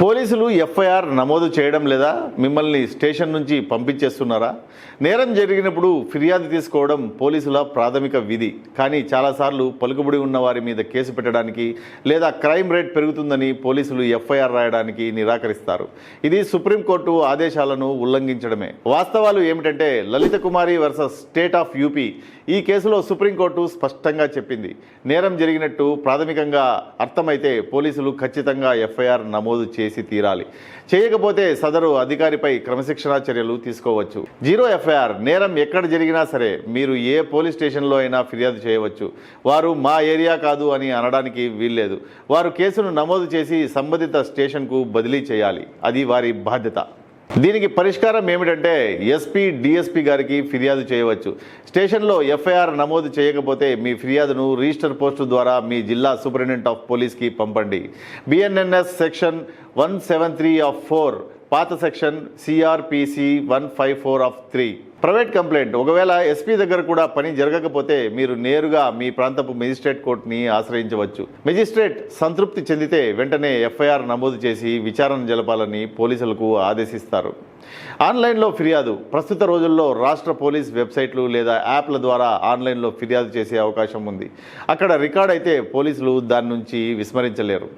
పోలీసులు ఎఫ్ఐఆర్ నమోదు చేయడం లేదా మిమ్మల్ని స్టేషన్ నుంచి పంపించేస్తున్నారా? నేరం జరిగినప్పుడు ఫిర్యాదు తీసుకోవడం పోలీసుల ప్రాథమిక విధి. కానీ చాలాసార్లు పలుకుబడి ఉన్న వారి మీద కేసు పెట్టడానికి లేదా క్రైమ్ రేట్ పెరుగుతుందని పోలీసులు ఎఫ్ఐఆర్ రాయడానికి నిరాకరిస్తారు. ఇది సుప్రీంకోర్టు ఆదేశాలను ఉల్లంఘించడమే. వాస్తవాలు ఏమిటంటే లలిత కుమారి వర్సెస్ స్టేట్ ఆఫ్ యూపీ ఈ కేసులో సుప్రీంకోర్టు స్పష్టంగా చెప్పింది. నేరం జరిగినట్టు ప్రాథమికంగా అర్థమైతే పోలీసులు ఖచ్చితంగా ఎఫ్ఐఆర్ నమోదు చేసి తీరాలి. చేయకపోతే సదరు అధికారిపై క్రమశిక్షణా చర్యలు తీసుకోవచ్చు. జీరో ఎఫ్ఐఆర్ నేరం ఎక్కడ జరిగినా సరే మీరు ఏ పోలీస్ స్టేషన్లో అయినా ఫిర్యాదు చేయవచ్చు. వారు మా ఏరియా కాదు అని అనడానికి వీల్లేదు. వారు కేసును నమోదు చేసి సంబంధిత స్టేషన్కు బదిలీ చేయాలి. అది వారి బాధ్యత. దీనికి పరిష్కారం ఏమిటంటే ఎస్పీ డిఎస్పీ గారికి ఫిర్యాదు చేయవచ్చు. స్టేషన్లో ఎఫ్ఐఆర్ నమోదు చేయకపోతే మీ ఫిర్యాదును రిజిస్టర్ పోస్టు ద్వారా మీ జిల్లా సూపరింటెండెంట్ ఆఫ్ పోలీస్కి పంపండి. బిఎన్ఎన్ఎస్ సెక్షన్ 173(4) పాత సెక్షన్ సిఆర్పిసి 154(3). ప్రైవేట్ కంప్లైంట్ ఒకవేళ ఎస్పీ దగ్గర కూడా పని జరగకపోతే మీరు నేరుగా మీ ప్రాంతపు మెజిస్ట్రేట్ కోర్టుని ఆశ్రయించవచ్చు. మెజిస్ట్రేట్ సంతృప్తి చెందితే వెంటనే ఎఫ్ఐఆర్ నమోదు చేసి విచారణ జరపాలని పోలీసులకు ఆదేశిస్తారు. ఆన్లైన్లో ఫిర్యాదు ప్రస్తుత రోజుల్లో రాష్ట్ర పోలీస్ వెబ్సైట్లు లేదా యాప్ల ద్వారా ఆన్లైన్లో ఫిర్యాదు చేసే అవకాశం ఉంది. అక్కడ రికార్డ్ అయితే పోలీసులు దాని నుంచి విస్మరించలేరు.